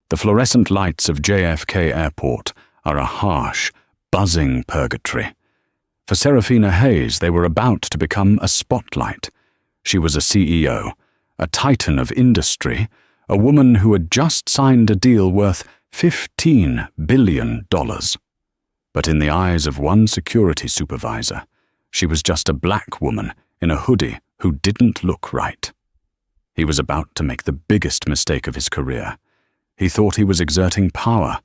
The fluorescent lights of JFK Airport are a harsh, buzzing purgatory. For Serafina Hayes, they were about to become a spotlight. She was a CEO, a titan of industry, a woman who had just signed a deal worth $15 billion. But in the eyes of one security supervisor, she was just a black woman in a hoodie who didn't look right. He was about to make the biggest mistake of his career. He thought he was exerting power.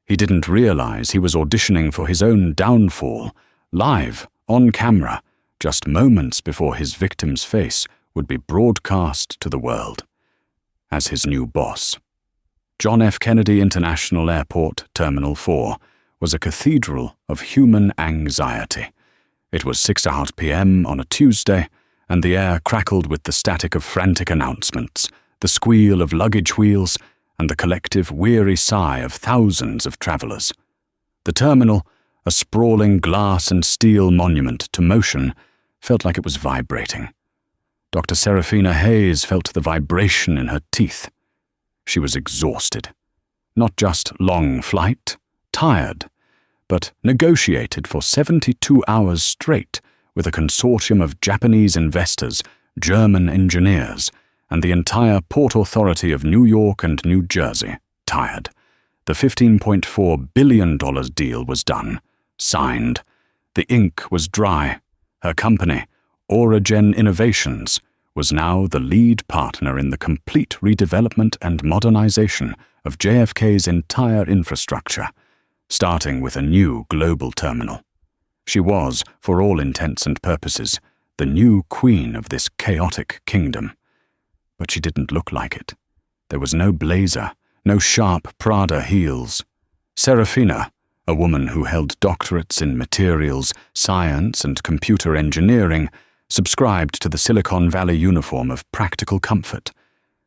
He didn't realize he was auditioning for his own downfall, live, on camera, just moments before his victim's face would be broadcast to the world. As his new boss. John F. Kennedy International Airport, Terminal 4, was a cathedral of human anxiety. It was 6:30 p.m. on a Tuesday, and the air crackled with the static of frantic announcements, the squeal of luggage wheels, and the collective weary sigh of thousands of travelers. The terminal, a sprawling glass and steel monument to motion, felt like it was vibrating. Dr. Serafina Hayes felt the vibration in her teeth. She was exhausted. Not just long flight, tired, but negotiated for 72 hours straight with a consortium of Japanese investors, German engineers, and the entire Port Authority of New York and New Jersey, tired. The $15.4 billion deal was done, signed. The ink was dry. Her company, Auragen Innovations, was now the lead partner in the complete redevelopment and modernization of JFK's entire infrastructure, starting with a new global terminal. She was, for all intents and purposes, the new queen of this chaotic kingdom. But she didn't look like it. There was no blazer, no sharp Prada heels. Serafina, a woman who held doctorates in materials, science, and computer engineering, subscribed to the Silicon Valley uniform of practical comfort.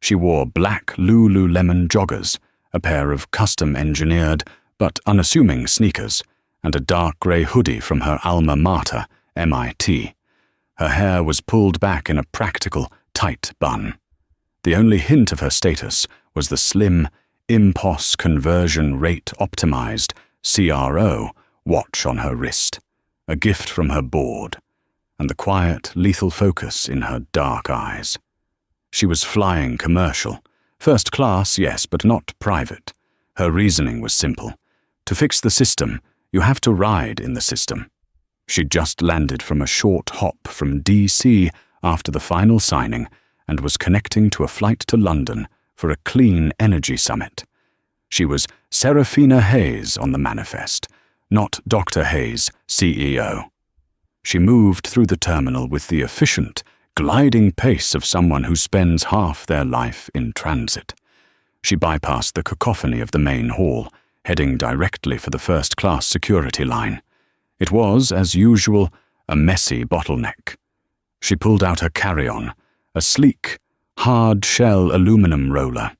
She wore black Lululemon joggers, a pair of custom-engineered but unassuming sneakers, and a dark grey hoodie from her alma mater, MIT. Her hair was pulled back in a practical, tight bun. The only hint of her status was the slim, impulse conversion rate optimized CRO watch on her wrist, a gift from her board, and the quiet, lethal focus in her dark eyes. She was flying commercial. First class, yes, but not private. Her reasoning was simple. To fix the system, you have to ride in the system. She'd just landed from a short hop from DC after the final signing and was connecting to a flight to London for a clean energy summit. She was Serafina Hayes on the manifest, not Dr. Hayes, CEO. She moved through the terminal with the efficient, gliding pace of someone who spends half their life in transit. She bypassed the cacophony of the main hall, heading directly for the first-class security line. It was, as usual, a messy bottleneck. She pulled out her carry-on, a sleek, hard-shell aluminum roller.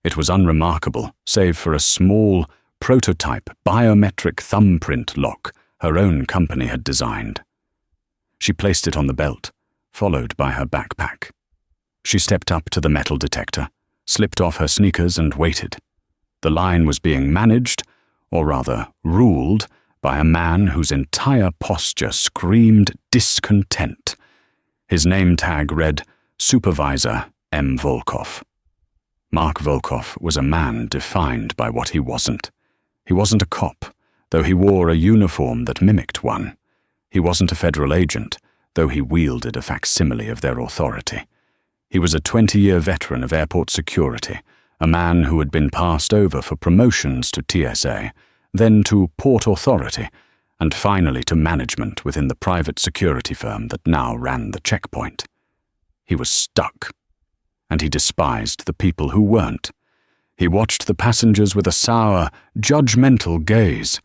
It was unremarkable, save for a small, prototype biometric thumbprint lock her own company had designed. She placed it on the belt, followed by her backpack. She stepped up to the metal detector, slipped off her sneakers and waited. The line was being managed, or rather ruled, by a man whose entire posture screamed discontent. His name tag read, Supervisor M. Volkov. Mark Volkov was a man defined by what he wasn't. He wasn't a cop, though he wore a uniform that mimicked one. He wasn't a federal agent, though he wielded a facsimile of their authority. He was a 20-year veteran of airport security, a man who had been passed over for promotions to TSA, then to Port Authority, and finally to management within the private security firm that now ran the checkpoint. He was stuck, and he despised the people who weren't. He watched the passengers with a sour, judgmental gaze.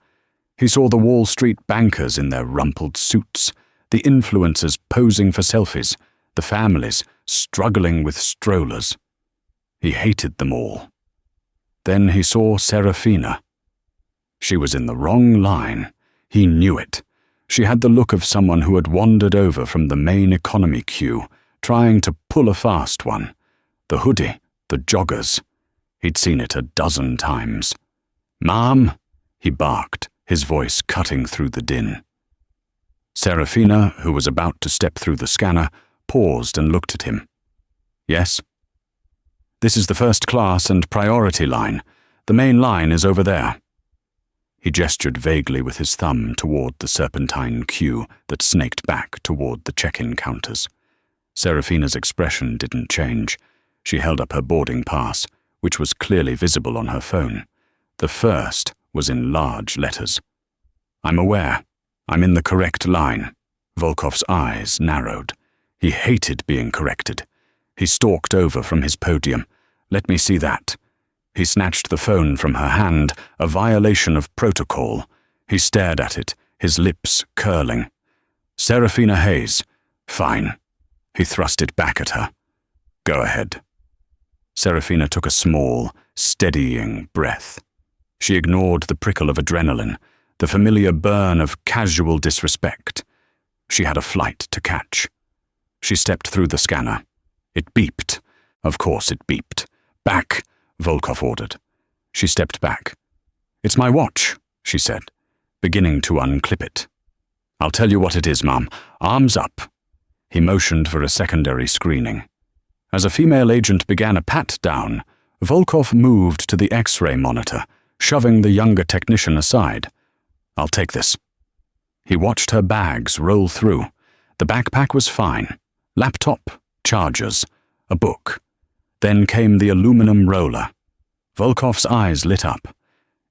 He saw the Wall Street bankers in their rumpled suits, the influencers posing for selfies, the families struggling with strollers. He hated them all. Then he saw Serafina. She was in the wrong line. He knew it. She had the look of someone who had wandered over from the main economy queue, trying to pull a fast one. The hoodie, the joggers. He'd seen it a dozen times. "Ma'am," he barked, his voice cutting through the din. Serafina, who was about to step through the scanner, paused and looked at him. "Yes?" "This is the first class and priority line. The main line is over there." He gestured vaguely with his thumb toward the serpentine queue that snaked back toward the check-in counters. Serafina's expression didn't change. She held up her boarding pass, which was clearly visible on her phone. The first was in large letters. "I'm aware. I'm in the correct line." Volkov's eyes narrowed. He hated being corrected. He stalked over from his podium. "Let me see that." He snatched the phone from her hand, a violation of protocol. He stared at it, his lips curling. "Serafina Hayes." "Fine." He thrust it back at her. "Go ahead." Serafina took a small, steadying breath. She ignored the prickle of adrenaline, the familiar burn of casual disrespect. She had a flight to catch. She stepped through the scanner. It beeped. Of course it beeped. "Back," Volkov ordered. She stepped back. "It's my watch," she said, beginning to unclip it. "I'll tell you what it is, ma'am. Arms up." He motioned for a secondary screening. As a female agent began a pat-down, Volkov moved to the X-ray monitor, shoving the younger technician aside. "I'll take this." He watched her bags roll through. The backpack was fine. Laptop, chargers, a book. Then came the aluminum roller. Volkov's eyes lit up.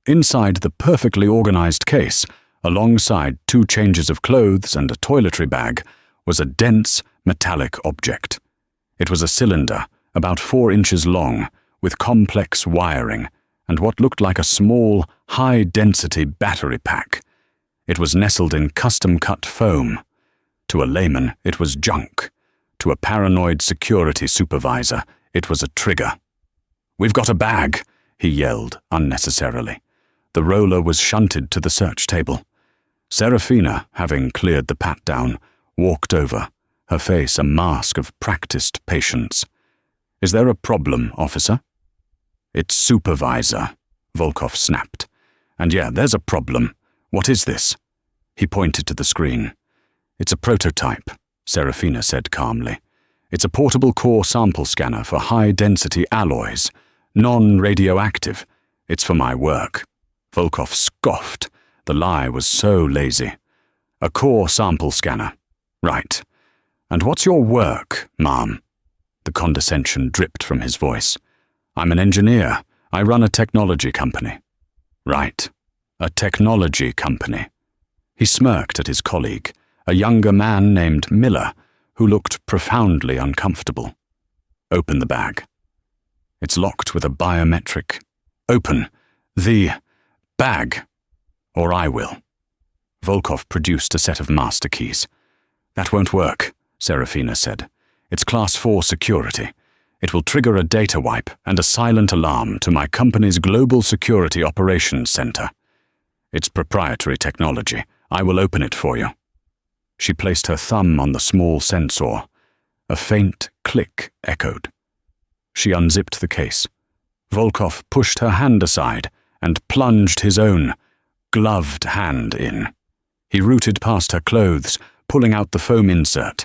Inside the perfectly organized case, alongside 2 changes of clothes and a toiletry bag, was a dense, metallic object. It was a cylinder, about 4 inches long, with complex wiring, and what looked like a small, high-density battery pack. It was nestled in custom-cut foam. To a layman, it was junk. To a paranoid security supervisor, it was a trigger. "We've got a bag," he yelled unnecessarily. The roller was shunted to the search table. Serafina, having cleared the pat-down, walked over, her face a mask of practiced patience. "Is there a problem, officer?" "It's supervisor," Volkov snapped. "And yeah, there's a problem. What is this?" He pointed to the screen. "It's a prototype," Serafina said calmly. "It's a portable core sample scanner for high-density alloys, non-radioactive. It's for my work." Volkov scoffed. The lie was so lazy. "A core sample scanner. Right. And what's your work, ma'am?" The condescension dripped from his voice. "I'm an engineer. I run a technology company." "Right. A technology company." He smirked at his colleague, a younger man named Miller, who looked profoundly uncomfortable. "Open the bag." "It's locked with a biometric." "Open the bag, or I will." Volkov produced a set of master keys. "That won't work," Serafina said. "It's Class 4 security. It will trigger a data wipe and a silent alarm to my company's Global Security Operations Center. It's proprietary technology. I will open it for you." She placed her thumb on the small sensor. A faint click echoed. She unzipped the case. Volkov pushed her hand aside and plunged his own, gloved hand in. He rooted past her clothes, pulling out the foam insert.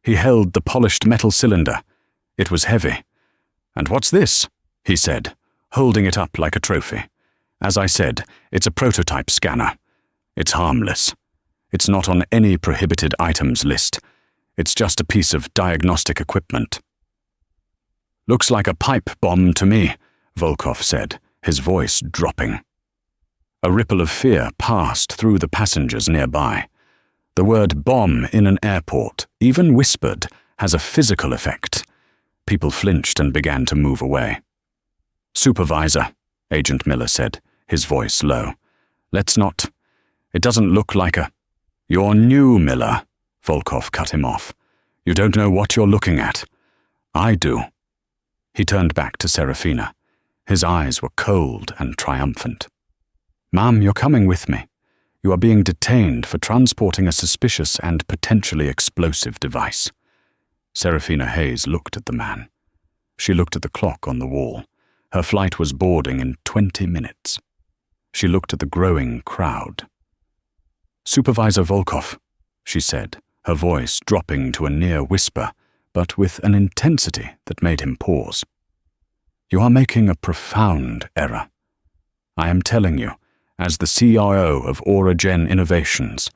He held the polished metal cylinder. It was heavy. "And what's this?" he said, holding it up like a trophy. "As I said, it's a prototype scanner. It's harmless. It's not on any prohibited items list. It's just a piece of diagnostic equipment." "Looks like a pipe bomb to me," Volkov said, his voice dropping. A ripple of fear passed through the passengers nearby. The word bomb in an airport, even whispered, has a physical effect. People flinched and began to move away. "Supervisor," Agent Miller said, his voice low. "Let's not. It doesn't look like a—" "You're new, Miller," Volkov cut him off. "You don't know what you're looking at. I do." He turned back to Serafina. His eyes were cold and triumphant. "Ma'am, you're coming with me. You are being detained for transporting a suspicious and potentially explosive device." Serafina Hayes looked at the man. She looked at the clock on the wall. Her flight was boarding in 20 minutes. She looked at the growing crowd. "Supervisor Volkov," she said, her voice dropping to a near whisper, but with an intensity that made him pause. "You are making a profound error. I am telling you, as the CIO of Auragen Innovations,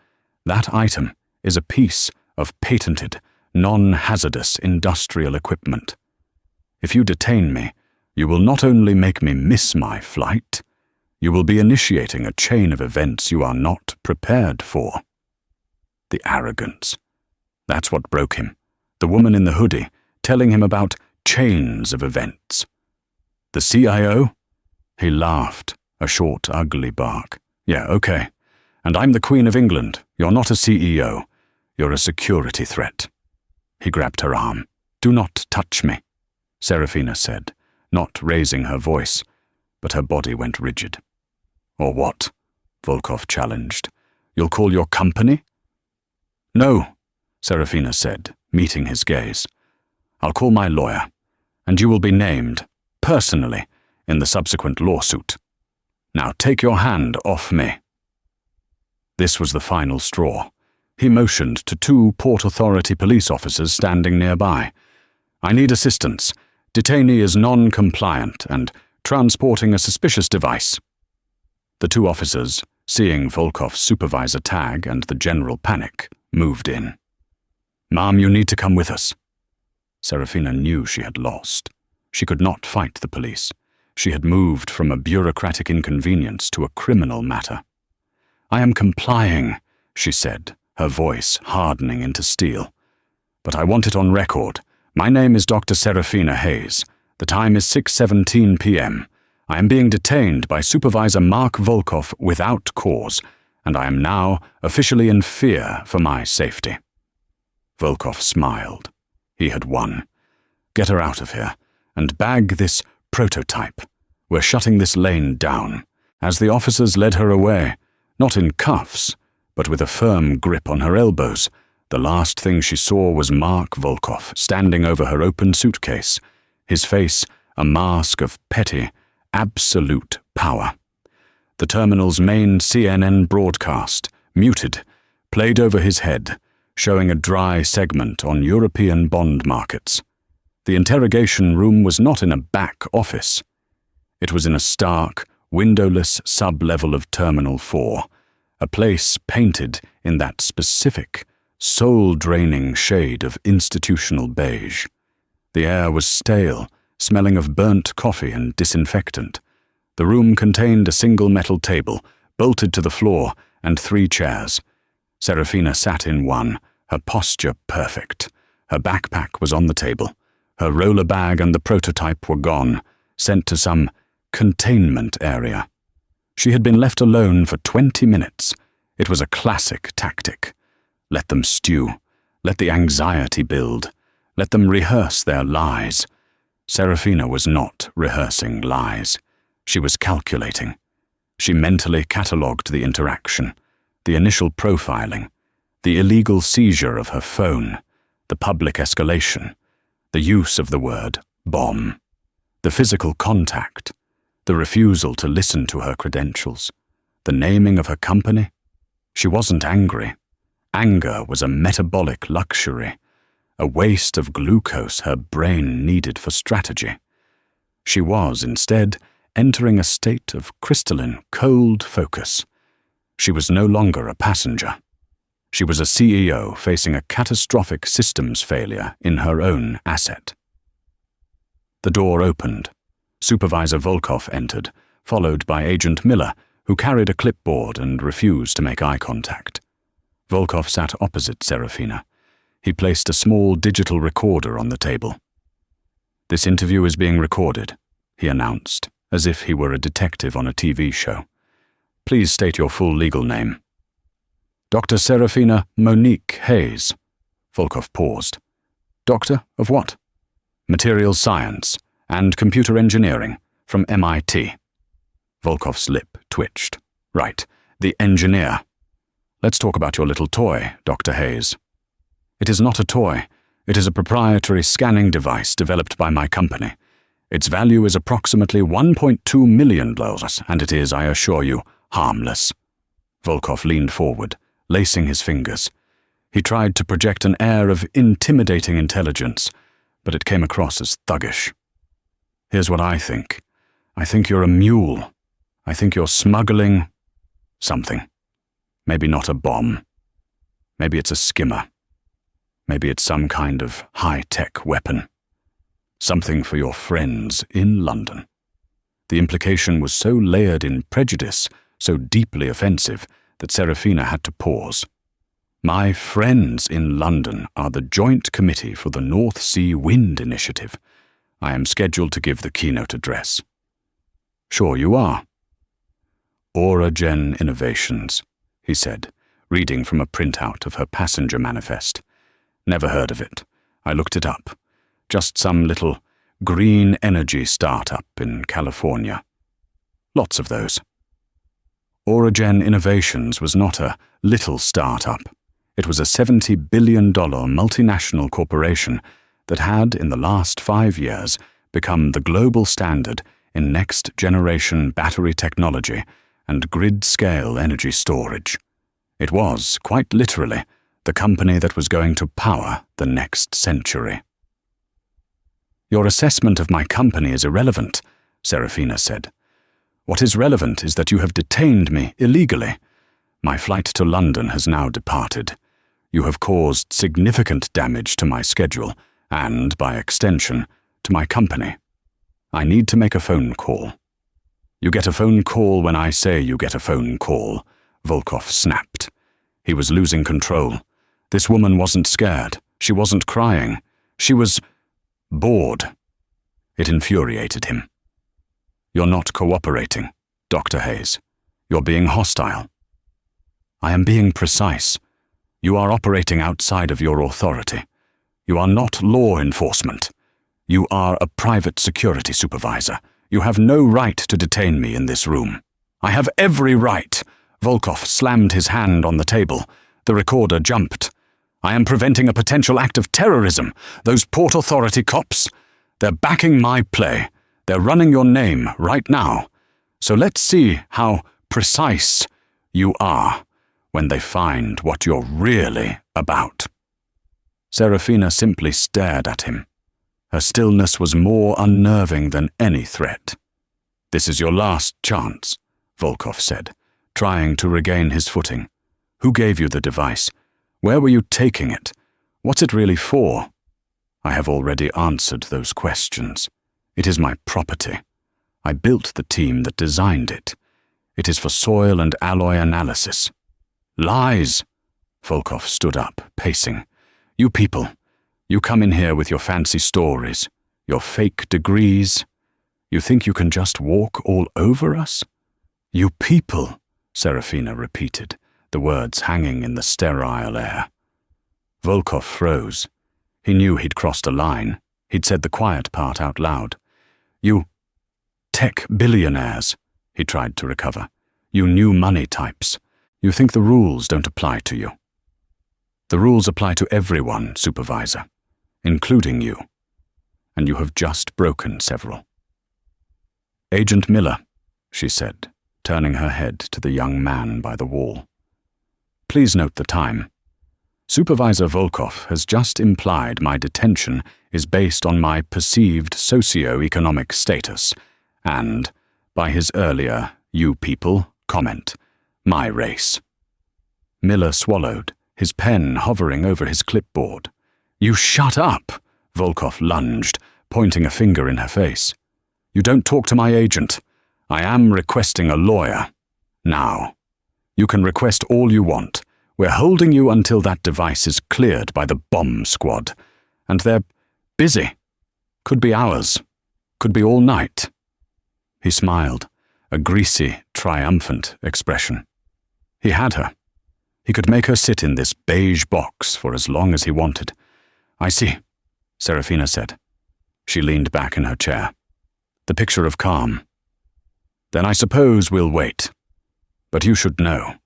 that item is a piece of patented, non-hazardous industrial equipment. If you detain me, you will not only make me miss my flight, you will be initiating a chain of events you are not prepared for." The arrogance. That's what broke him. The woman in the hoodie telling him about chains of events. The CIO? He laughed, a short, ugly bark. "Yeah, okay. And I'm the Queen of England. You're not a CEO. You're a security threat." He grabbed her arm. "Do not touch me," Serafina said, not raising her voice, but her body went rigid. "Or what?" Volkov challenged. "You'll call your company?" "No," Serafina said, meeting his gaze. "I'll call my lawyer, and you will be named, personally, in the subsequent lawsuit. Now take your hand off me." This was the final straw. He motioned to 2 Port Authority police officers standing nearby. "I need assistance. Detainee is non-compliant and transporting a suspicious device." The 2 officers, seeing Volkov's supervisor tag and the general panic, moved in. "Ma'am, you need to come with us." Serafina knew she had lost. She could not fight the police. She had moved from a bureaucratic inconvenience to a criminal matter. "I am complying," she said, her voice hardening into steel. "But I want it on record. My name is Dr. Serafina Hayes. The time is 6:17 p.m. I am being detained by Supervisor Mark Volkov without cause, and I am now officially in fear for my safety." Volkov smiled. He had won. "Get her out of here, and bag this prototype. We're shutting this lane down." As the officers led her away, not in cuffs, but with a firm grip on her elbows, the last thing she saw was Mark Volkov standing over her open suitcase, his face a mask of petty, absolute power. The terminal's main CNN broadcast, muted, played over his head, showing a dry segment on European bond markets. The interrogation room was not in a back office. It was in a stark, windowless sub-level of Terminal 4, a place painted in that specific, soul-draining shade of institutional beige. The air was stale, smelling of burnt coffee and disinfectant. The room contained a single metal table, bolted to the floor, and 3 chairs. Serafina sat in one, her posture perfect. Her backpack was on the table. Her roller bag and the prototype were gone, sent to some containment area. She had been left alone for 20 minutes. It was a classic tactic. Let them stew. Let the anxiety build. Let them rehearse their lies. Serafina was not rehearsing lies. She was calculating. She mentally catalogued the interaction, the initial profiling, the illegal seizure of her phone, the public escalation, the use of the word bomb, the physical contact, the refusal to listen to her credentials, the naming of her company. She wasn't angry. Anger was a metabolic luxury, a waste of glucose her brain needed for strategy. She was, instead, entering a state of crystalline, cold focus. She was no longer a passenger. She was a CEO facing a catastrophic systems failure in her own asset. The door opened. Supervisor Volkov entered, followed by Agent Miller, who carried a clipboard and refused to make eye contact. Volkov sat opposite Serafina. He placed a small digital recorder on the table. "This interview is being recorded," he announced, as if he were a detective on a TV show. "Please state your full legal name." "Dr. Serafina Monique Hayes." Volkov paused. "Doctor of what?" "Materials Science and Computer Engineering from MIT." Volkov's lip twitched. "Right, the engineer. Let's talk about your little toy, Dr. Hayes." "It is not a toy. It is a proprietary scanning device developed by my company. Its value is approximately 1.2 million dollars, and it is, I assure you, harmless." Volkov leaned forward, lacing his fingers. He tried to project an air of intimidating intelligence, but it came across as thuggish. "Here's what I think. I think you're a mule. I think you're smuggling something. Maybe not a bomb. Maybe it's a skimmer. Maybe it's some kind of high-tech weapon. Something for your friends in London." The implication was so layered in prejudice, so deeply offensive, that Serafina had to pause. "My friends in London are the Joint Committee for the North Sea Wind Initiative. I am scheduled to give the keynote address." "Sure you are." "Auragen Innovations," he said, reading from a printout of her passenger manifest. "Never heard of it. I looked it up. Just some little green energy startup in California. Lots of those." Auragen Innovations was not a little startup. It was a $70 billion multinational corporation that had, in the last 5 years, become the global standard in next-generation battery technology and grid-scale energy storage. It was, quite literally, the company that was going to power the next century. "Your assessment of my company is irrelevant," Serafina said. "What is relevant is that you have detained me illegally. My flight to London has now departed. You have caused significant damage to my schedule and, by extension, to my company. I need to make a phone call." "You get a phone call when I say you get a phone call," Volkov snapped. He was losing control. This woman wasn't scared. She wasn't crying. She was bored. It infuriated him. "You're not cooperating, Dr. Hayes. You're being hostile." "I am being precise. You are operating outside of your authority. You are not law enforcement. You are a private security supervisor. You have no right to detain me in this room." "I have every right." Volkov slammed his hand on the table. The recorder jumped. "I am preventing a potential act of terrorism. Those Port Authority cops, they're backing my play. They're running your name right now. So let's see how precise you are when they find what you're really about." Serafina simply stared at him. Her stillness was more unnerving than any threat. "This is your last chance," Volkov said, trying to regain his footing. "Who gave you the device? Where were you taking it? What's it really for?" "I have already answered those questions. It is my property. I built the team that designed it. It is for soil and alloy analysis." "Lies!" Volkov stood up, pacing. "You people, you come in here with your fancy stories, your fake degrees. You think you can just walk all over us?" "You people," Serafina repeated, the words hanging in the sterile air. Volkov froze. He knew he'd crossed a line. He'd said the quiet part out loud. "You tech billionaires," he tried to recover. "You new money types. You think the rules don't apply to you." "The rules apply to everyone, Supervisor, including you. And you have just broken several." "Agent Miller," she said, turning her head to the young man by the wall. "Please note the time. Supervisor Volkov has just implied my detention is based on my perceived socio-economic status and, by his earlier, you people, comment, my race." Miller swallowed, his pen hovering over his clipboard. "You shut up!" Volkov lunged, pointing a finger in her face. "You don't talk to my agent. I am requesting a lawyer. Now. You can request all you want. We're holding you until that device is cleared by the bomb squad. And they're busy. Could be hours. Could be all night." He smiled, a greasy, triumphant expression. He had her. He could make her sit in this beige box for as long as he wanted. "I see," Serafina said. She leaned back in her chair. The picture of calm. "Then I suppose we'll wait. But you should know.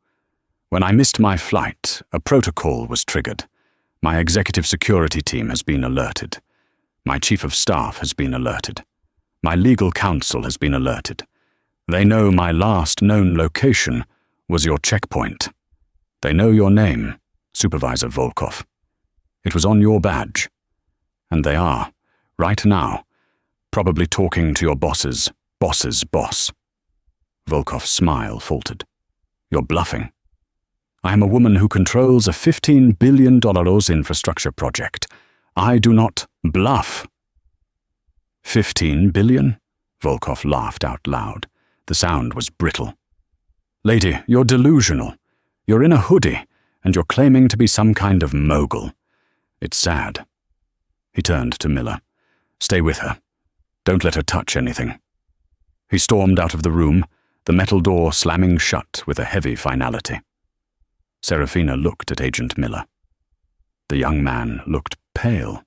When I missed my flight, a protocol was triggered. My executive security team has been alerted. My chief of staff has been alerted. My legal counsel has been alerted. They know my last known location was your checkpoint. They know your name, Supervisor Volkov. It was on your badge. And they are, right now, probably talking to your boss's boss. Volkov's smile faltered. You're bluffing. I am a woman who controls a $15 billion infrastructure project. I do not bluff. 15 billion? Volkov laughed out loud. The sound was brittle. Lady, you're delusional. You're in a hoodie, and you're claiming to be some kind of mogul. It's sad. He turned to Miller. Stay with her. Don't let her touch anything. He stormed out of the room, the metal door slamming shut with a heavy finality. Serafina looked at Agent Miller. The young man looked pale.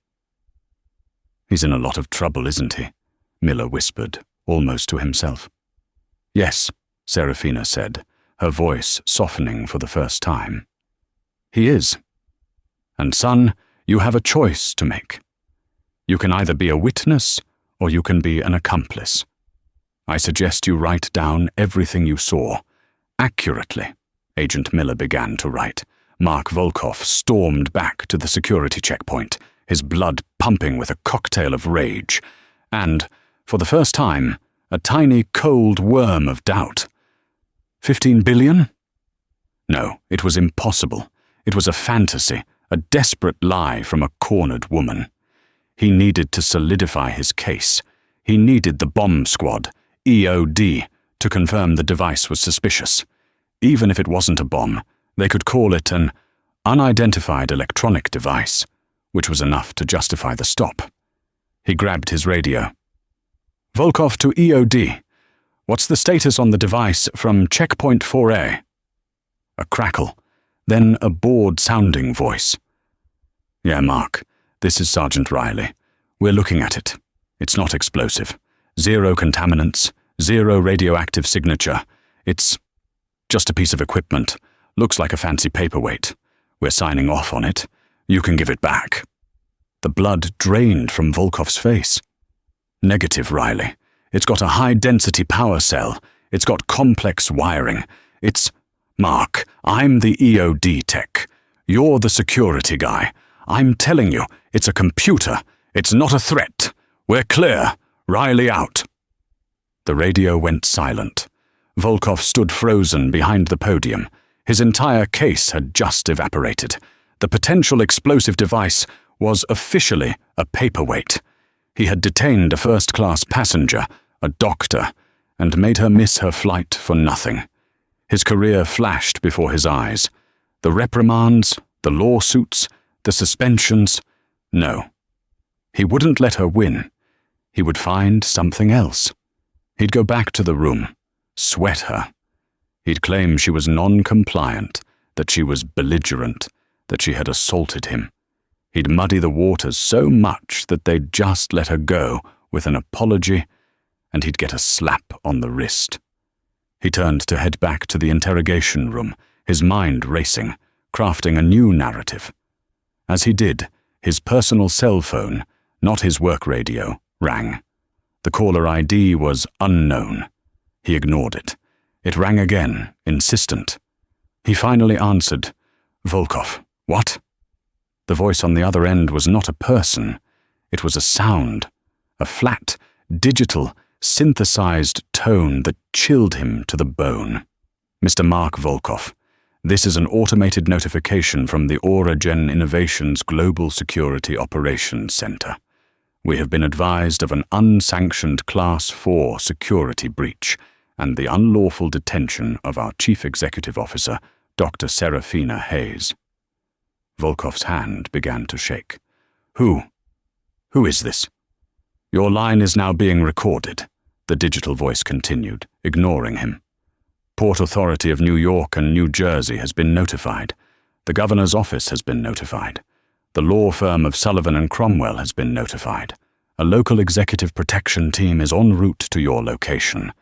He's in a lot of trouble, isn't he? Miller whispered, almost to himself. Yes, Serafina said, her voice softening for the first time. He is. And son, you have a choice to make. You can either be a witness or you can be an accomplice. I suggest you write down everything you saw. Accurately, Agent Miller began to write. Mark Volkov stormed back to the security checkpoint, his blood pumping with a cocktail of rage, and, for the first time, a tiny cold worm of doubt. 15 billion? No, it was impossible. It was a fantasy, a desperate lie from a cornered woman. He needed to solidify his case. He needed the bomb squad, EOD, to confirm the device was suspicious. Even if it wasn't a bomb, they could call it an unidentified electronic device, which was enough to justify the stop. He grabbed his radio. Volkov to EOD. What's the status on the device from Checkpoint 4A? A crackle, then a bored-sounding voice. Yeah, Mark, this is Sergeant Riley. We're looking at it. It's not explosive. 0 contaminants, 0 radioactive signature. It's just a piece of equipment. Looks like a fancy paperweight. We're signing off on it. You can give it back. The blood drained from Volkov's face. Negative, Riley. It's got a high-density power cell. It's got complex wiring. It's... Mark, I'm the EOD tech. You're the security guy. I'm telling you, it's a computer. It's not a threat. We're clear. Riley out. The radio went silent. Volkov stood frozen behind the podium. His entire case had just evaporated. The potential explosive device was officially a paperweight. He had detained a first-class passenger, a doctor, and made her miss her flight for nothing. His career flashed before his eyes. The reprimands, the lawsuits, the suspensions. No. He wouldn't let her win. He would find something else. He'd go back to the room, sweat her. He'd claim she was non-compliant, that she was belligerent, that she had assaulted him. He'd muddy the waters so much that they'd just let her go with an apology, and he'd get a slap on the wrist. He turned to head back to the interrogation room, his mind racing, crafting a new narrative. As he did, his personal cell phone, not his work radio, rang. The caller ID was unknown. He ignored it. It rang again, insistent. He finally answered, Volkov, what? The voice on the other end was not a person. It was a sound, a flat, digital, synthesized tone that chilled him to the bone. Mr. Mark Volkov, this is an automated notification from the Auragen Innovations Global Security Operations Center. We have been advised of an unsanctioned Class 4 security breach and the unlawful detention of our Chief Executive Officer, Dr. Serafina Hayes. Volkov's hand began to shake. Who? Who is this? Your line is now being recorded, the digital voice continued, ignoring him. Port Authority of New York and New Jersey has been notified. The governor's office has been notified. The law firm of Sullivan and Cromwell has been notified. A local executive protection team is en route to your location.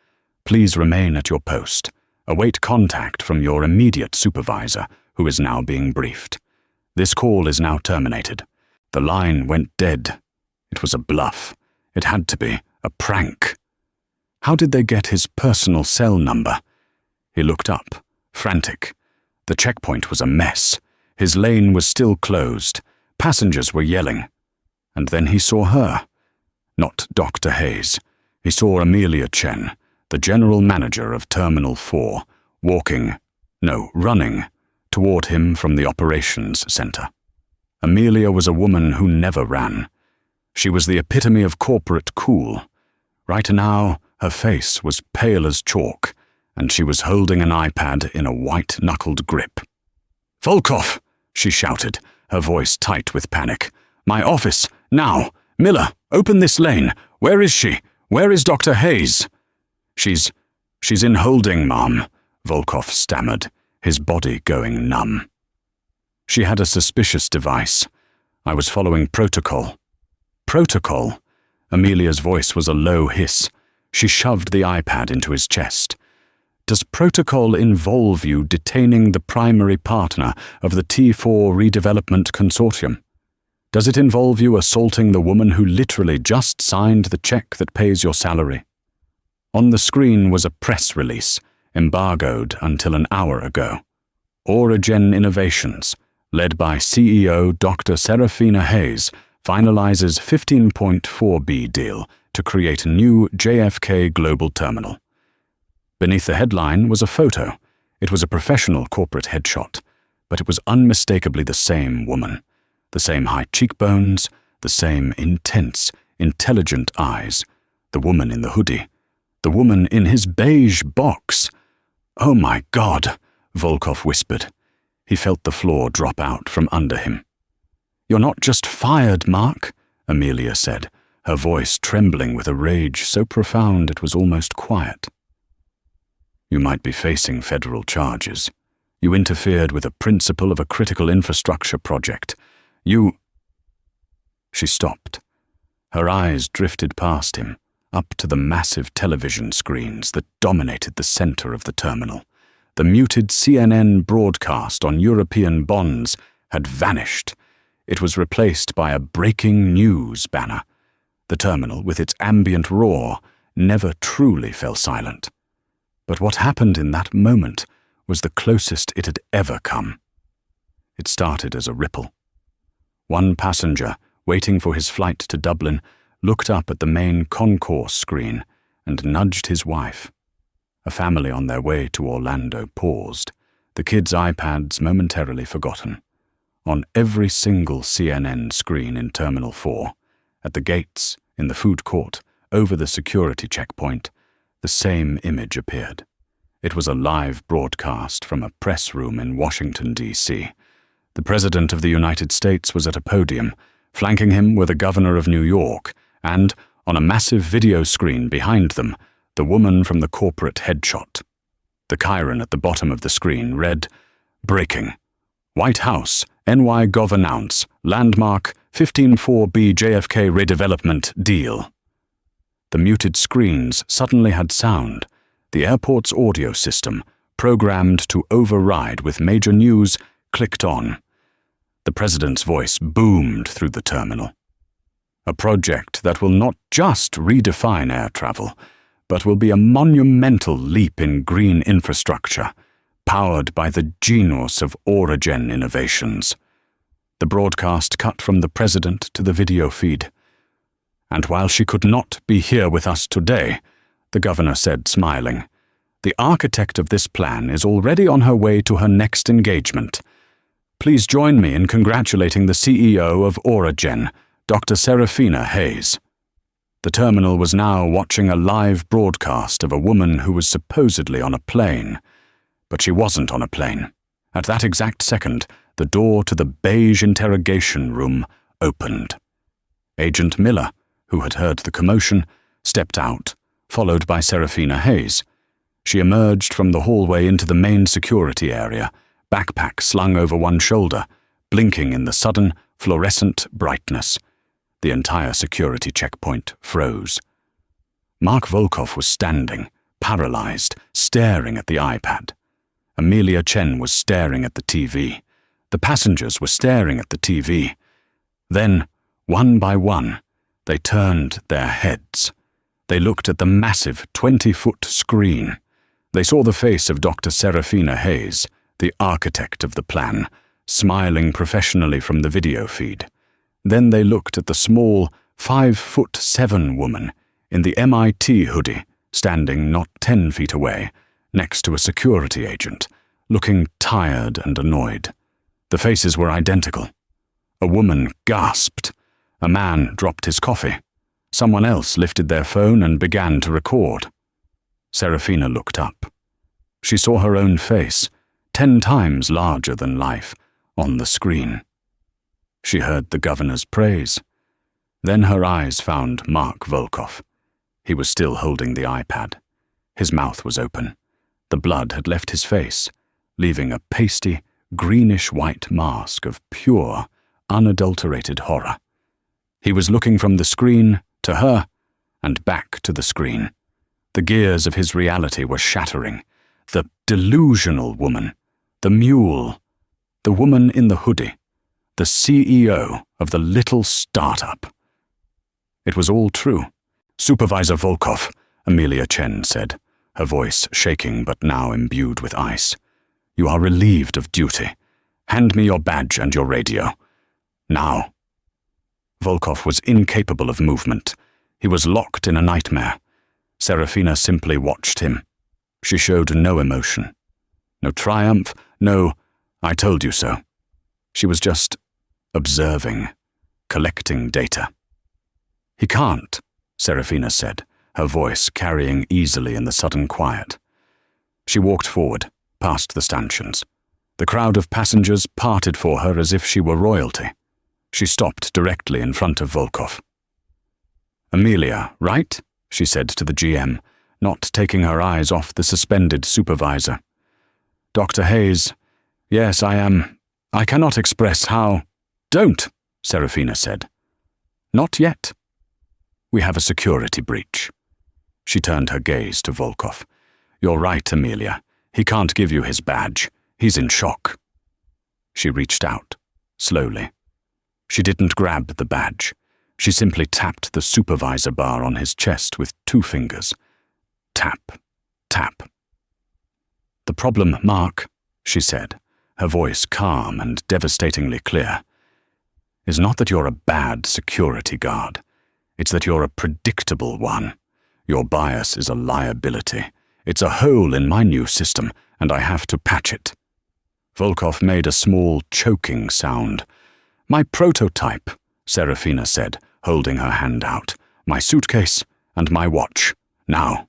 Please remain at your post. Await contact from your immediate supervisor, who is now being briefed. This call is now terminated. The line went dead. It was a bluff. It had to be A prank. How did they get his personal cell number? He looked up, frantic. The checkpoint was a mess. His lane was still closed. Passengers were yelling. And then he saw her. Not Dr. Hayes. He saw Amelia Chen, the general manager of Terminal 4, running, toward him from the operations center. Amelia was a woman who never ran. She was the epitome of corporate cool. Right now, her face was pale as chalk, and she was holding an iPad in a white-knuckled grip. "Volkov!" she shouted, her voice tight with panic. "My office, now! Miller, open this lane! Where is she? Where is Dr. Hayes?" She's in holding, Mom," Volkov stammered, his body going numb. "She had a suspicious device. I was following protocol." "Protocol?" Amelia's voice was a low hiss. She shoved the iPad into his chest. "Does protocol involve you detaining the primary partner of the T4 redevelopment consortium? Does it involve you assaulting the woman who literally just signed the check that pays your salary?" On the screen was a press release, embargoed until an hour ago. Auragen Innovations, led by CEO Dr. Serafina Hayes, finalizes 15.4B deal to create a new JFK global terminal. Beneath the headline was a photo. It was a professional corporate headshot, but it was unmistakably the same woman. The same high cheekbones, the same intense, intelligent eyes. The woman in the hoodie. The woman in his beige box. "Oh my God," Volkov whispered. He felt the floor drop out from under him. "You're not just fired, Mark," Amelia said, her voice trembling with a rage so profound it was almost quiet. "You might be facing federal charges. You interfered with a principle of a critical infrastructure project. She stopped. Her eyes drifted past him, up to the massive television screens that dominated the center of the terminal. The muted CNN broadcast on European bonds had vanished. It was replaced by a breaking news banner. The terminal, with its ambient roar, never truly fell silent. But what happened in that moment was the closest it had ever come. It started as a ripple. One passenger, waiting for his flight to Dublin, looked up at the main concourse screen and nudged his wife. A family on their way to Orlando paused, the kids' iPads momentarily forgotten. On every single CNN screen in Terminal 4, at the gates, in the food court, over the security checkpoint, the same image appeared. It was a live broadcast from a press room in Washington, D.C. The President of the United States was at a podium. Flanking him were the Governor of New York, and, on a massive video screen behind them, the woman from the corporate headshot. The chyron at the bottom of the screen read, "Breaking. White House, NY Gov announce, landmark 15.4B JFK redevelopment deal." The muted screens suddenly had sound. The airport's audio system, programmed to override with major news, clicked on. The President's voice boomed through the terminal. A project that will not just redefine air travel, but will be a monumental leap in green infrastructure, powered by the genius of Auragen Innovations. The broadcast cut from the President to the video feed. "And while she could not be here with us today," the Governor said, smiling, "the architect of this plan is already on her way to her next engagement. Please join me in congratulating the CEO of Auragen, Dr. Serafina Hayes." The terminal was now watching a live broadcast of a woman who was supposedly on a plane. But she wasn't on a plane. At that exact second, the door to the beige interrogation room opened. Agent Miller, who had heard the commotion, stepped out, followed by Serafina Hayes. She emerged from the hallway into the main security area, backpack slung over one shoulder, blinking in the sudden, fluorescent brightness. The entire security checkpoint froze. Mark Volkov was standing, paralyzed, staring at the iPad. Amelia Chen was staring at the TV. The passengers were staring at the TV. Then, one by one, they turned their heads. They looked at the massive 20-foot screen. They saw the face of Dr. Serafina Hayes, the architect of the plan, smiling professionally from the video feed. Then they looked at the small 5'7" woman in the MIT hoodie, standing not 10 feet away, next to a security agent, looking tired and annoyed. The faces were identical. A woman gasped. A man dropped his coffee. Someone else lifted their phone and began to record. Serafina looked up. She saw her own face, 10 times larger than life, on the screen. She heard the governor's praise. Then her eyes found Mark Volkov. He was still holding the iPad. His mouth was open. The blood had left his face, leaving a pasty, greenish-white mask of pure, unadulterated horror. He was looking from the screen to her and back to the screen. The gears of his reality were shattering. The delusional woman, the mule, the woman in the hoodie, the CEO of the little startup. It was all true. "Supervisor Volkov," Amelia Chen said, her voice shaking but now imbued with ice. "You are relieved of duty. Hand me your badge and your radio. Now." Volkov was incapable of movement. He was locked in a nightmare. Serafina simply watched him. She showed no emotion. No triumph, no "I told you so." She was just observing, collecting data. "He can't," Serafina said, her voice carrying easily in the sudden quiet. She walked forward, past the stanchions. The crowd of passengers parted for her as if she were royalty. She stopped directly in front of Volkov. "Amelia, right?" she said to the GM, not taking her eyes off the suspended supervisor. "Dr. Hayes, yes, I am. I cannot express how—" "Don't," Serafina said. "Not yet. We have a security breach." She turned her gaze to Volkov. "You're right, Amelia. He can't give you his badge. He's in shock." She reached out, slowly. She didn't grab the badge. She simply tapped the supervisor bar on his chest with 2 fingers. Tap, tap. "The problem, Mark," she said, her voice calm and devastatingly clear, "is not that you're a bad security guard. It's that you're a predictable one. Your bias is a liability. It's a hole in my new system, and I have to patch it." Volkov made a small, choking sound. "My prototype," Serafina said, holding her hand out. "My suitcase and my watch. Now."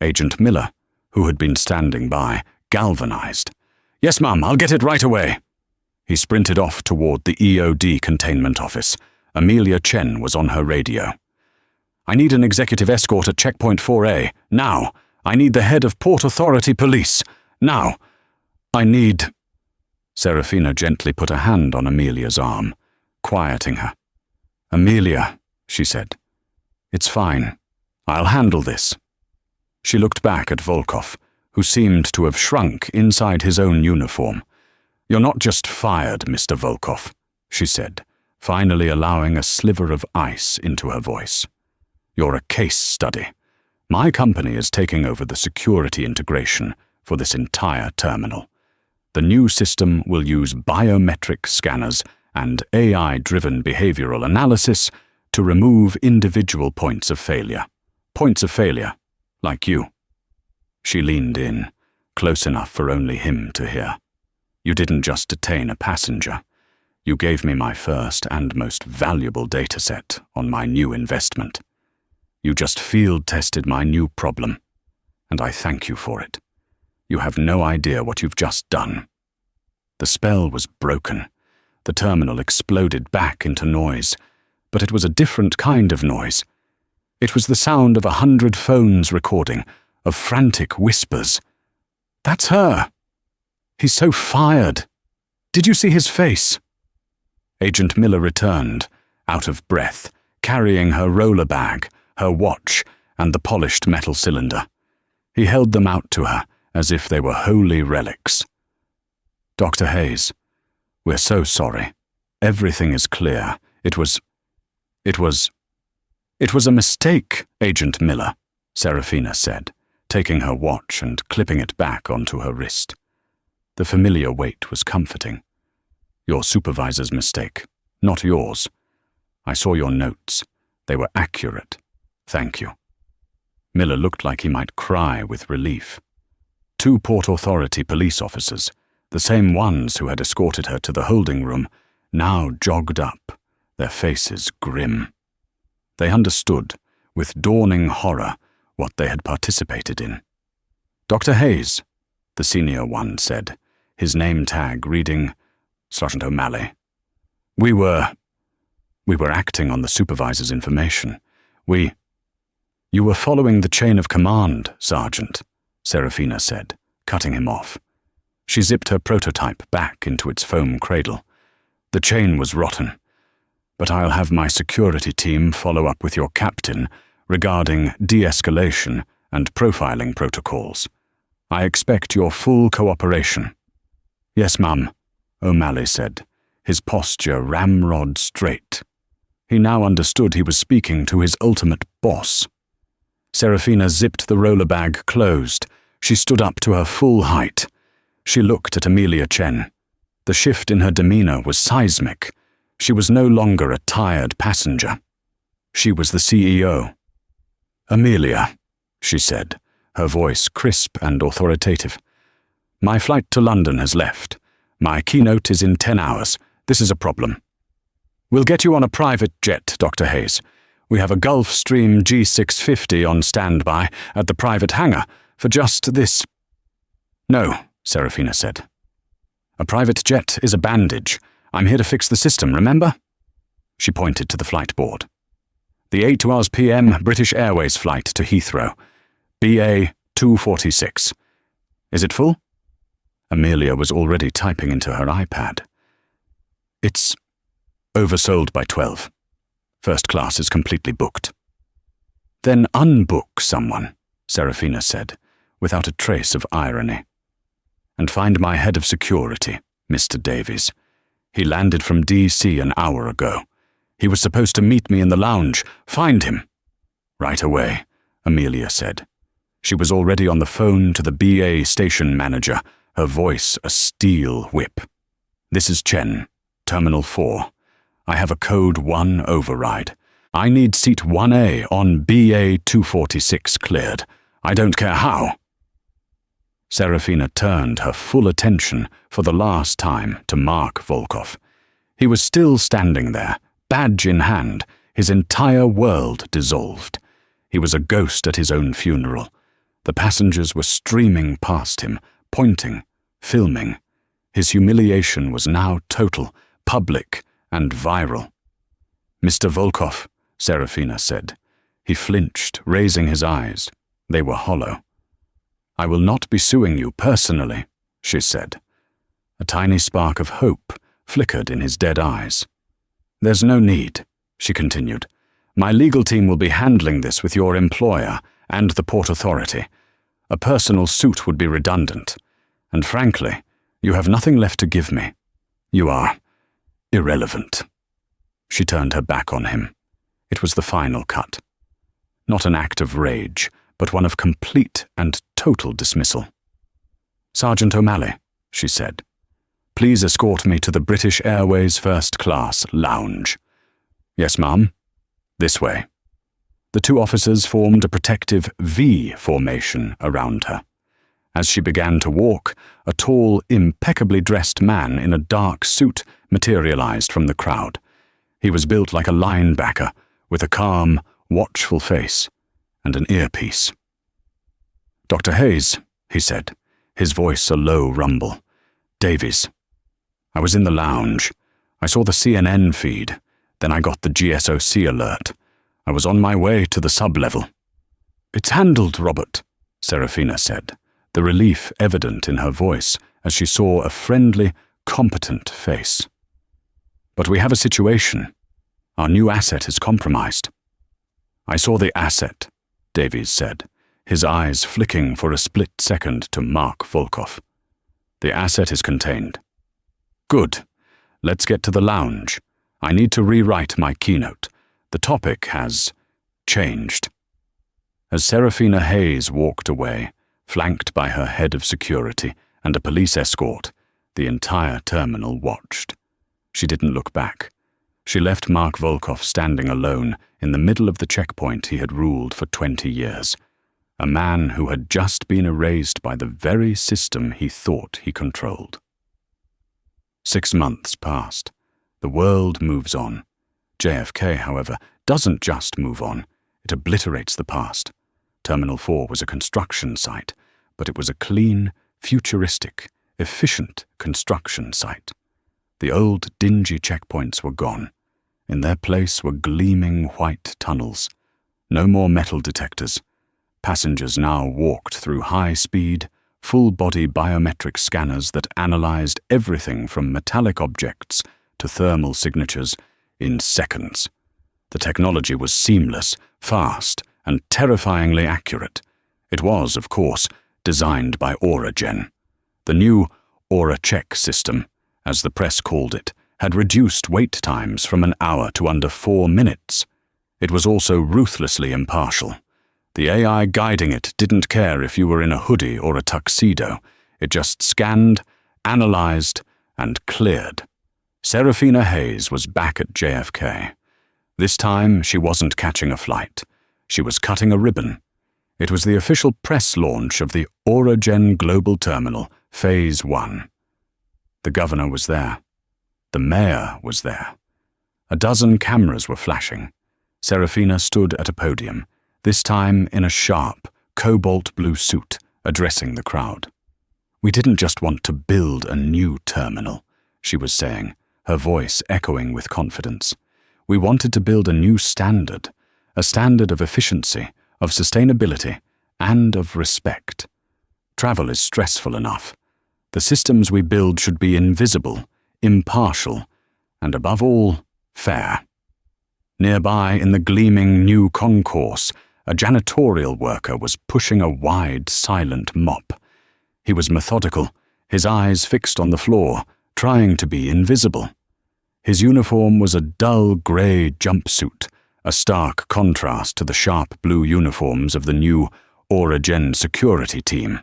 Agent Miller, who had been standing by, galvanized. "Yes, ma'am, I'll get it right away." He sprinted off toward the EOD containment office. Amelia Chen was on her radio. "I need an executive escort at Checkpoint 4A. Now. I need the head of Port Authority Police. Now. I need—" Serafina gently put a hand on Amelia's arm, quieting her. "Amelia," she said. "It's fine. I'll handle this." She looked back at Volkov, who seemed to have shrunk inside his own uniform. "You're not just fired, Mr. Volkov," she said, finally allowing a sliver of ice into her voice. "You're a case study. My company is taking over the security integration for this entire terminal. The new system will use biometric scanners and AI-driven behavioral analysis to remove individual points of failure. Points of failure, like you." She leaned in, close enough for only him to hear. "You didn't just detain a passenger. You gave me my first and most valuable dataset on my new investment. You just field-tested my new problem, and I thank you for it. You have no idea what you've just done." The spell was broken. The terminal exploded back into noise, but it was a different kind of noise. It was the sound of 100 phones recording, of frantic whispers. "That's her! He's so fired! Did you see his face?" Agent Miller returned, out of breath, carrying her roller bag, her watch, and the polished metal cylinder. He held them out to her as if they were holy relics. "Dr. Hayes, we're so sorry. Everything is clear. It was... "It was a mistake, Agent Miller," Serafina said, taking her watch and clipping it back onto her wrist. The familiar weight was comforting. "Your supervisor's mistake, not yours. I saw your notes. They were accurate. Thank you." Miller looked like he might cry with relief. 2 Port Authority police officers, the same ones who had escorted her to the holding room, now jogged up, their faces grim. They understood, with dawning horror, what they had participated in. "Dr. Hayes," the senior one said, his name tag reading Sergeant O'Malley. We were acting on the supervisor's information. You were following the chain of command, Sergeant," Serafina said, cutting him off. She zipped her prototype back into its foam cradle. "The chain was rotten, but I'll have my security team follow up with your captain regarding de-escalation and profiling protocols. I expect your full cooperation." "Yes, ma'am," O'Malley said, his posture ramrod straight. He now understood he was speaking to his ultimate boss. Serafina zipped the roller bag closed. She stood up to her full height. She looked at Amelia Chen. The shift in her demeanor was seismic. She was no longer a tired passenger. She was the CEO. "Amelia," she said, her voice crisp and authoritative. "My flight to London has left. My keynote is in 10 hours. This is a problem. We'll get you on a private jet, Dr. Hayes. We have a Gulfstream G650 on standby at the private hangar for just this." "No," Serafina said. "A private jet is a bandage. I'm here to fix the system, remember?" She pointed to the flight board. "The 8:12 p.m. British Airways flight to Heathrow. BA 246. Is it full?" Amelia was already typing into her iPad. "It's oversold by 12. First class is completely booked." "Then unbook someone," Serafina said, without a trace of irony. "And find my head of security, Mr. Davies. He landed from D.C. an hour ago. He was supposed to meet me in the lounge. Find him." "Right away," Amelia said. She was already on the phone to the BA station manager, her voice a steel whip. "This is Chen, Terminal 4. I have a Code 1 override. I need Seat 1A on BA 246 cleared. I don't care how." Serafina turned her full attention for the last time to Mark Volkov. He was still standing there, badge in hand, his entire world dissolved. He was a ghost at his own funeral. The passengers were streaming past him, pointing, filming. His humiliation was now total, public, and viral. "Mr. Volkov," Serafina said. He flinched, raising his eyes. They were hollow. "I will not be suing you personally," she said. A tiny spark of hope flickered in his dead eyes. "There's no need," she continued. "My legal team will be handling this with your employer and the Port Authority. A personal suit would be redundant. And frankly, you have nothing left to give me. You are irrelevant." She turned her back on him. It was the final cut. Not an act of rage, but one of complete and total dismissal. "Sergeant O'Malley," she said, "please escort me to the British Airways First Class lounge." "Yes, ma'am. This way." The 2 officers formed a protective V formation around her. As she began to walk, a tall, impeccably dressed man in a dark suit materialized from the crowd. He was built like a linebacker, with a calm, watchful face and an earpiece. "Dr. Hayes," he said, his voice a low rumble. "Davies. I was in the lounge. I saw the CNN feed. Then I got the GSOC alert. I was on my way to the sub-level." "It's handled, Robert," Serafina said, the relief evident in her voice as she saw a friendly, competent face. "But we have a situation. Our new asset is compromised." "I saw the asset," Davies said, his eyes flicking for a split second to Mark Volkov. "The asset is contained." "Good. Let's get to the lounge. I need to rewrite my keynote. The topic has changed. As Serafina Hayes walked away, flanked by her head of security and a police escort, the entire terminal watched. She didn't look back. She left Mark Volkov standing alone in the middle of the checkpoint he had ruled for 20 years, a man who had just been erased by the very system he thought he controlled. 6 months passed. The world moves on. JFK, however, doesn't just move on. It obliterates the past. Terminal 4 was a construction site, but it was a clean, futuristic, efficient construction site. The old, dingy checkpoints were gone. In their place were gleaming white tunnels. No more metal detectors. Passengers now walked through high-speed, full-body biometric scanners that analyzed everything from metallic objects to thermal signatures in seconds. The technology was seamless, fast, and terrifyingly accurate. It was, of course, designed by Auragen. The new Aura Check system, as the press called it, had reduced wait times from an hour to under 4 minutes. It was also ruthlessly impartial. The AI guiding it didn't care if you were in a hoodie or a tuxedo. It just scanned, analyzed, and cleared. Serafina Hayes was back at JFK. This time, she wasn't catching a flight. She was cutting a ribbon. It was the official press launch of the Auragen Global Terminal, Phase 1. The governor was there. The mayor was there. A dozen cameras were flashing. Serafina stood at a podium, this time in a sharp, cobalt blue suit, addressing the crowd. "We didn't just want to build a new terminal," she was saying, her voice echoing with confidence. "We wanted to build a new standard, a standard of efficiency, of sustainability, and of respect. Travel is stressful enough. The systems we build should be invisible, impartial, and above all, fair." Nearby, in the gleaming new concourse, a janitorial worker was pushing a wide, silent mop. He was methodical, his eyes fixed on the floor, trying to be invisible. His uniform was a dull grey jumpsuit, a stark contrast to the sharp blue uniforms of the new Auragen security team,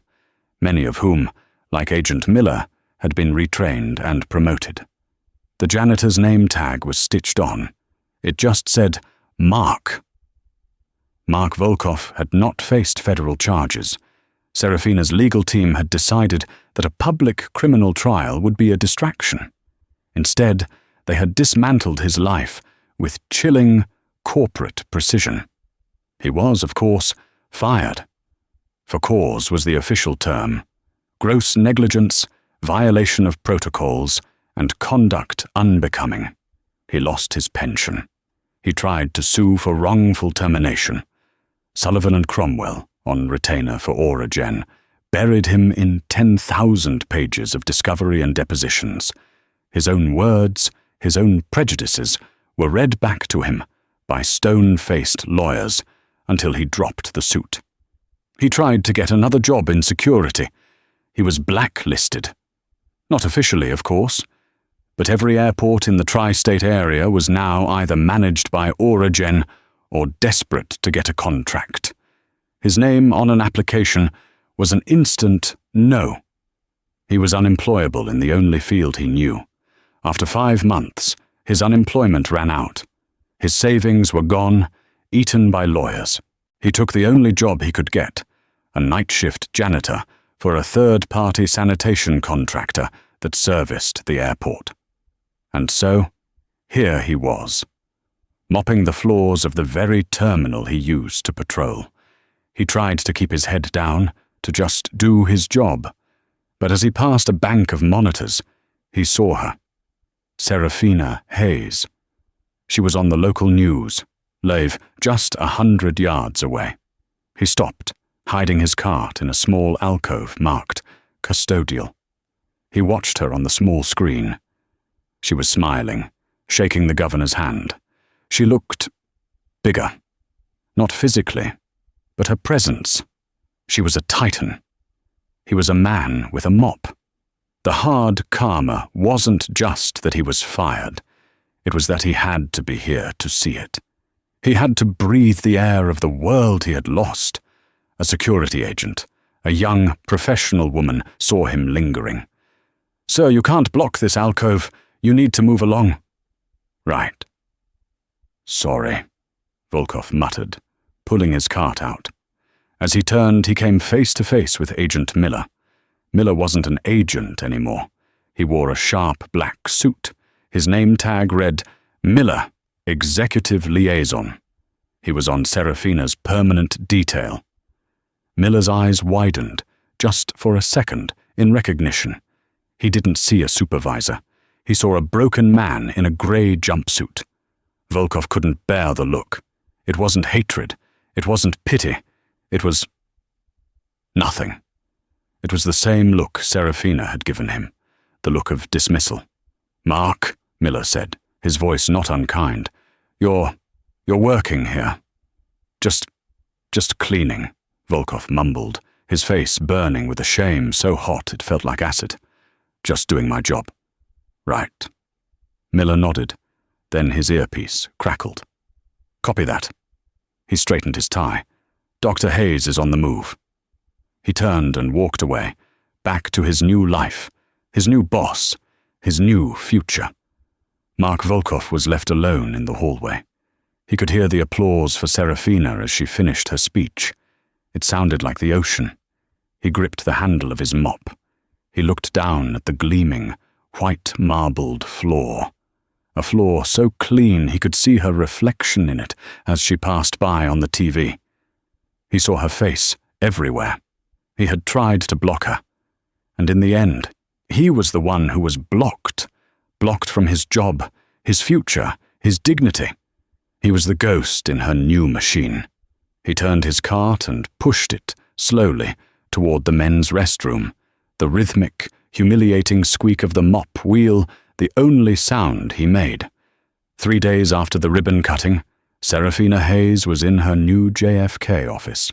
many of whom, like Agent Miller, had been retrained and promoted. The janitor's name tag was stitched on. It just said, Mark. Mark Volkov had not faced federal charges. Serafina's legal team had decided that a public criminal trial would be a distraction. Instead, they had dismantled his life with chilling, corporate precision. He was, of course, fired. For cause was the official term. Gross negligence, violation of protocols, and conduct unbecoming. He lost his pension. He tried to sue for wrongful termination. Sullivan and Cromwell, on retainer for Auragen, buried him in 10,000 pages of discovery and depositions. His own words, his own prejudices, were read back to him by stone-faced lawyers until he dropped the suit. He tried to get another job in security. He was blacklisted. Not officially, of course, but every airport in the tri-state area was now either managed by Auragen or desperate to get a contract. His name on an application was an instant no. He was unemployable in the only field he knew. After 5 months, his unemployment ran out. His savings were gone, eaten by lawyers. He took the only job he could get, a night shift janitor for a third-party sanitation contractor that serviced the airport. And so, here he was, mopping the floors of the very terminal he used to patrol. He tried to keep his head down, to just do his job. But as he passed a bank of monitors, he saw her. Serafina Hayes. She was on the local news, live just 100 yards away. He stopped, hiding his cart in a small alcove marked custodial. He watched her on the small screen. She was smiling, shaking the governor's hand. She looked bigger. Not physically, but her presence. She was a titan. He was a man with a mop. The hard karma wasn't just that he was fired. It was that he had to be here to see it. He had to breathe the air of the world he had lost. A security agent, a young, professional woman, saw him lingering. "Sir, you can't block this alcove. You need to move along." "Right." "Sorry," Volkov muttered, pulling his cart out. As he turned, he came face to face with Agent Miller. Miller wasn't an agent anymore. He wore a sharp black suit. His name tag read, "Miller, Executive Liaison." He was on Serafina's permanent detail. Miller's eyes widened, just for a second, in recognition. He didn't see a supervisor. He saw a broken man in a grey jumpsuit. Volkov couldn't bear the look. It wasn't hatred. It wasn't pity. It was nothing. It was the same look Serafina had given him, the look of dismissal. "Mark," Miller said, his voice not unkind, You're working here." Just cleaning," Volkov mumbled, his face burning with a shame so hot it felt like acid. "Just doing my job." "Right." Miller nodded. Then his earpiece crackled. "Copy that." He straightened his tie. "Dr. Hayes is on the move." He turned and walked away, back to his new life, his new boss, his new future. Mark Volkov was left alone in the hallway. He could hear the applause for Serafina as she finished her speech. It sounded like the ocean. He gripped the handle of his mop. He looked down at the gleaming, white marbled floor. A floor so clean he could see her reflection in it as she passed by on the TV. He saw her face everywhere. He had tried to block her. And in the end, he was the one who was blocked from his job, his future, his dignity. He was the ghost in her new machine. He turned his cart and pushed it, slowly, toward the men's restroom, the rhythmic, humiliating squeak of the mop wheel, the only sound he made. 3 days after the ribbon cutting, Serafina Hayes was in her new JFK office.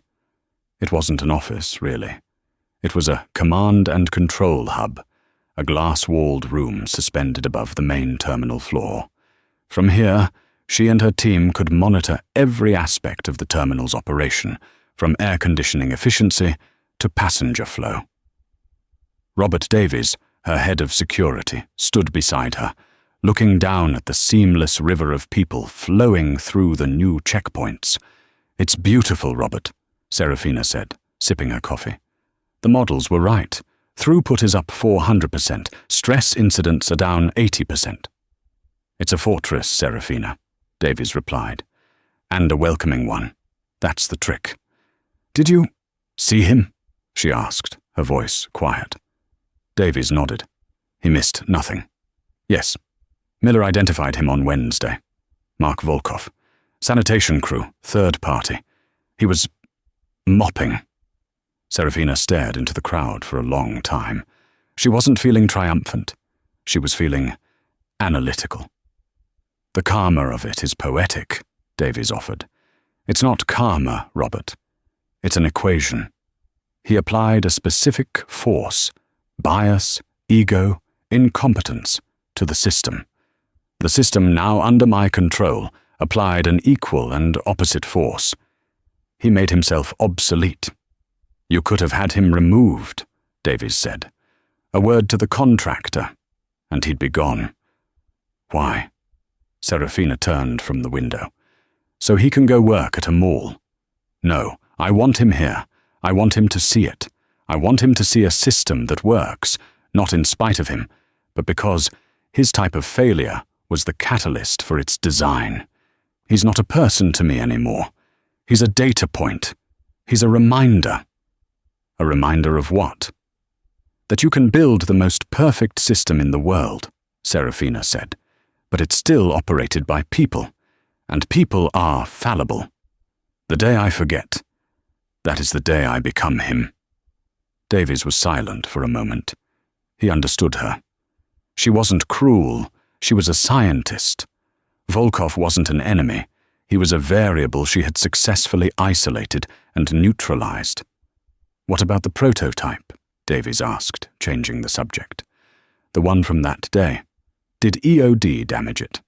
It wasn't an office, really. It was a command and control hub, a glass-walled room suspended above the main terminal floor. From here, she and her team could monitor every aspect of the terminal's operation, from air conditioning efficiency to passenger flow. Robert Davies, her head of security, stood beside her, looking down at the seamless river of people flowing through the new checkpoints. "It's beautiful, Robert," Serafina said, sipping her coffee. "The models were right. Throughput is up 400%. Stress incidents are down 80%. "It's a fortress, Serafina," Davies replied. "And a welcoming one. That's the trick." "Did you see him?" she asked, her voice quiet. Davies nodded. He missed nothing. "Yes. Miller identified him on Wednesday. Mark Volkov. Sanitation crew, third party. He was mopping." Serafina stared into the crowd for a long time. She wasn't feeling triumphant. She was feeling analytical. "The karma of it is poetic," Davies offered. "It's not karma, Robert. It's an equation." He applied a specific force, bias, ego, incompetence, to the system. The system, now under my control, applied an equal and opposite force. He made himself obsolete. "You could have had him removed," Davies said. "A word to the contractor, and he'd be gone." "Why?" Serafina turned from the window. "So he can go work at a mall." "No, I want him here. I want him to see it. I want him to see a system that works, not in spite of him, but because his type of failure was the catalyst for its design. He's not a person to me anymore. He's a data point. He's a reminder." "A reminder of what?" "That you can build the most perfect system in the world," Serafina said, "but it's still operated by people, and people are fallible. The day I forget, that is the day I become him." Davies was silent for a moment. He understood her. She wasn't cruel. She was a scientist. Volkov wasn't an enemy. He was a variable she had successfully isolated and neutralized. "What about the prototype?" Davies asked, changing the subject. "The one from that day. Did EOD damage it?"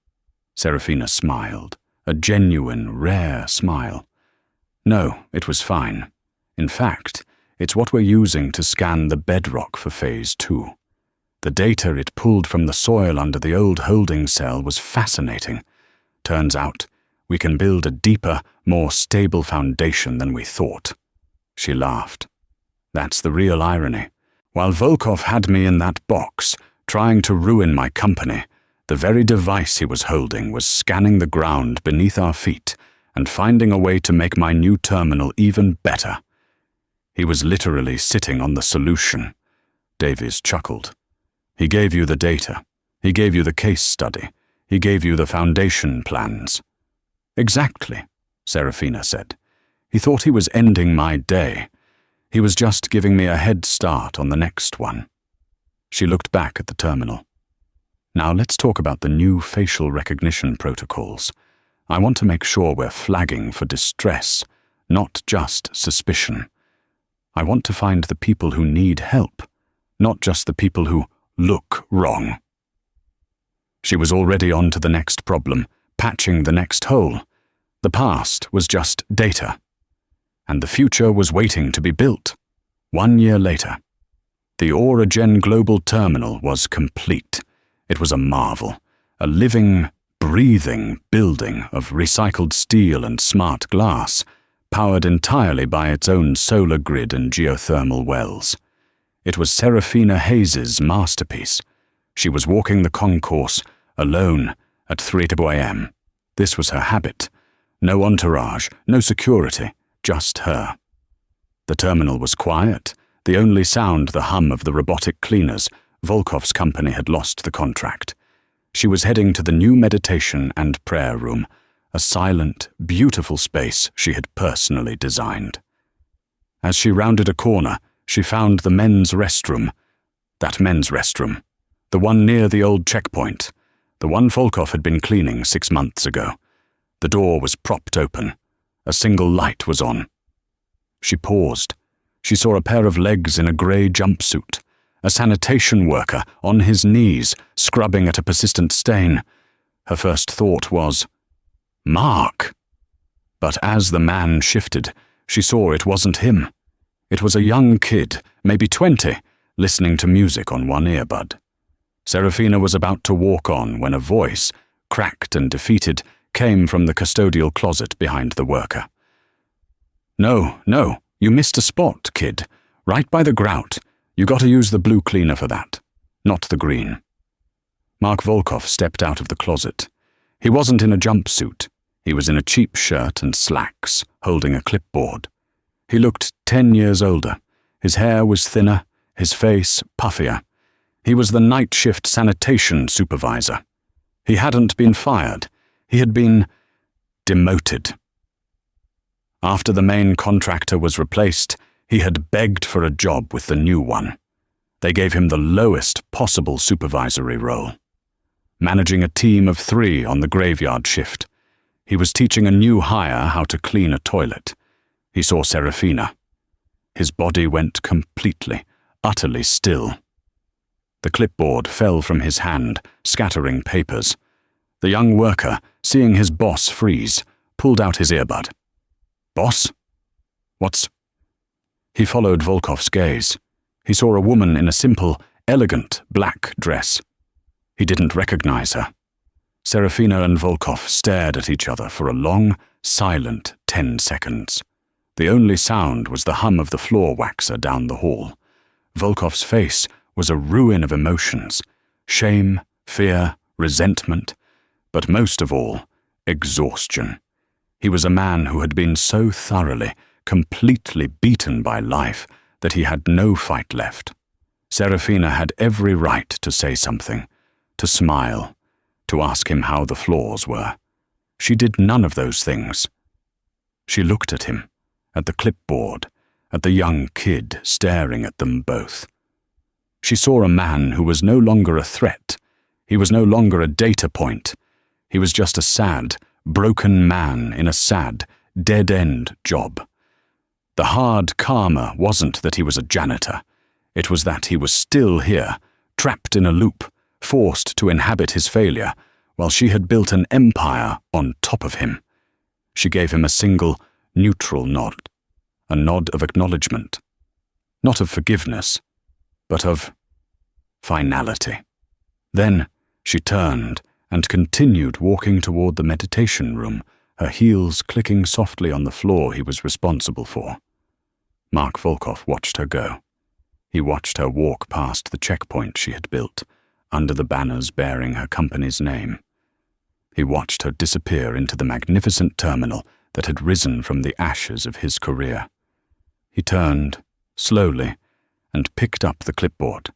Serafina smiled, a genuine, rare smile. No, it was fine. In fact, it's what we're using to scan the bedrock for Phase 2. The data it pulled from the soil under the old holding cell was fascinating. Turns out, we can build a deeper, more stable foundation than we thought. She laughed. That's the real irony. While Volkov had me in that box, trying to ruin my company, the very device he was holding was scanning the ground beneath our feet and finding a way to make my new terminal even better. He was literally sitting on the solution. Davies chuckled. He gave you the data. He gave you the case study. He gave you the foundation plans. Exactly, Serafina said. He thought he was ending my day. He was just giving me a head start on the next one. She looked back at the terminal. Now let's talk about the new facial recognition protocols. I want to make sure we're flagging for distress, not just suspicion. I want to find the people who need help, not just the people who look wrong. She was already on to the next problem, patching the next hole. The past was just data, and the future was waiting to be built. 1 year later, the Auragen Global Terminal was complete. It was a marvel, a living, breathing building of recycled steel and smart glass, powered entirely by its own solar grid and geothermal wells. It was Serafina Hayes's masterpiece. She was walking the concourse, alone, at 3 a.m. This was her habit. No entourage, no security, just her. The terminal was quiet, the only sound the hum of the robotic cleaners. Volkov's company had lost the contract. She was heading to the new meditation and prayer room, a silent, beautiful space she had personally designed. As she rounded a corner, she found the men's restroom. That men's restroom. The one near the old checkpoint. The one Volkov had been cleaning 6 months ago. The door was propped open. A single light was on. She paused. She saw a pair of legs in a grey jumpsuit. A sanitation worker on his knees, scrubbing at a persistent stain. Her first thought was, Mark! But as the man shifted, she saw it wasn't him. It was a young kid, maybe 20, listening to music on one earbud. Serafina was about to walk on when a voice, cracked and defeated, came from the custodial closet behind the worker. No, you missed a spot, kid. Right by the grout. You got to use the blue cleaner for that, not the green. Mark Volkov stepped out of the closet. He wasn't in a jumpsuit. He was in a cheap shirt and slacks, holding a clipboard. He looked 10 years older. His hair was thinner, his face puffier. He was the night shift sanitation supervisor. He hadn't been fired. He had been demoted. After the main contractor was replaced, he had begged for a job with the new one. They gave him the lowest possible supervisory role. Managing a team of 3 on the graveyard shift. He was teaching a new hire how to clean a toilet. He saw Serafina. His body went completely, utterly still. The clipboard fell from his hand, scattering papers. The young worker, seeing his boss freeze, pulled out his earbud. Boss? What's... He followed Volkov's gaze. He saw a woman in a simple, elegant black dress. He didn't recognize her. Serafina and Volkov stared at each other for a long, silent 10 seconds. The only sound was the hum of the floor waxer down the hall. Volkov's face was a ruin of emotions. Shame, fear, resentment, but most of all, exhaustion. He was a man who had been so thoroughly, completely beaten by life that he had no fight left. Serafina had every right to say something, to smile, to ask him how the floors were. She did none of those things. She looked at him, at the clipboard, at the young kid staring at them both. She saw a man who was no longer a threat. He was no longer a data point. He was just a sad, broken man in a sad, dead-end job. The hard karma wasn't that he was a janitor. It was that he was still here, trapped in a loop, forced to inhabit his failure, while she had built an empire on top of him. She gave him a single, neutral nod, a nod of acknowledgement, not of forgiveness, but of finality. Then she turned and continued walking toward the meditation room, her heels clicking softly on the floor he was responsible for. Mark Volkov watched her go. He watched her walk past the checkpoint she had built, under the banners bearing her company's name. He watched her disappear into the magnificent terminal that had risen from the ashes of his career. He turned, slowly, and picked up the clipboard.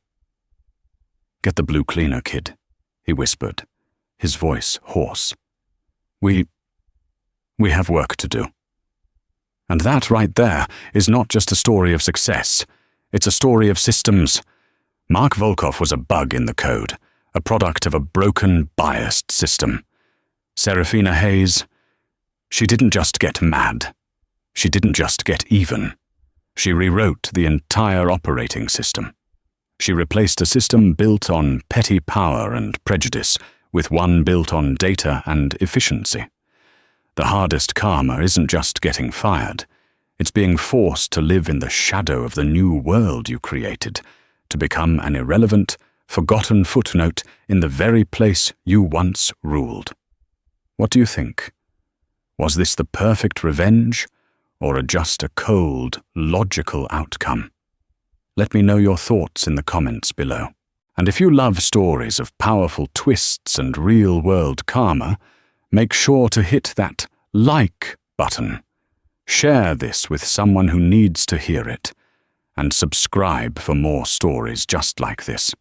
"Get the blue cleaner, kid," he whispered, his voice hoarse. We have work to do." And that right there is not just a story of success. It's a story of systems. Mark Volkov was a bug in the code, a product of a broken, biased system. Serafina Hayes, she didn't just get mad. She didn't just get even. She rewrote the entire operating system. She replaced a system built on petty power and prejudice with one built on data and efficiency. The hardest karma isn't just getting fired. It's being forced to live in the shadow of the new world you created, to become an irrelevant, forgotten footnote in the very place you once ruled. What do you think? Was this the perfect revenge, or just a cold, logical outcome? Let me know your thoughts in the comments below. And if you love stories of powerful twists and real-world karma, make sure to hit that like button. Share this with someone who needs to hear it, and subscribe for more stories just like this.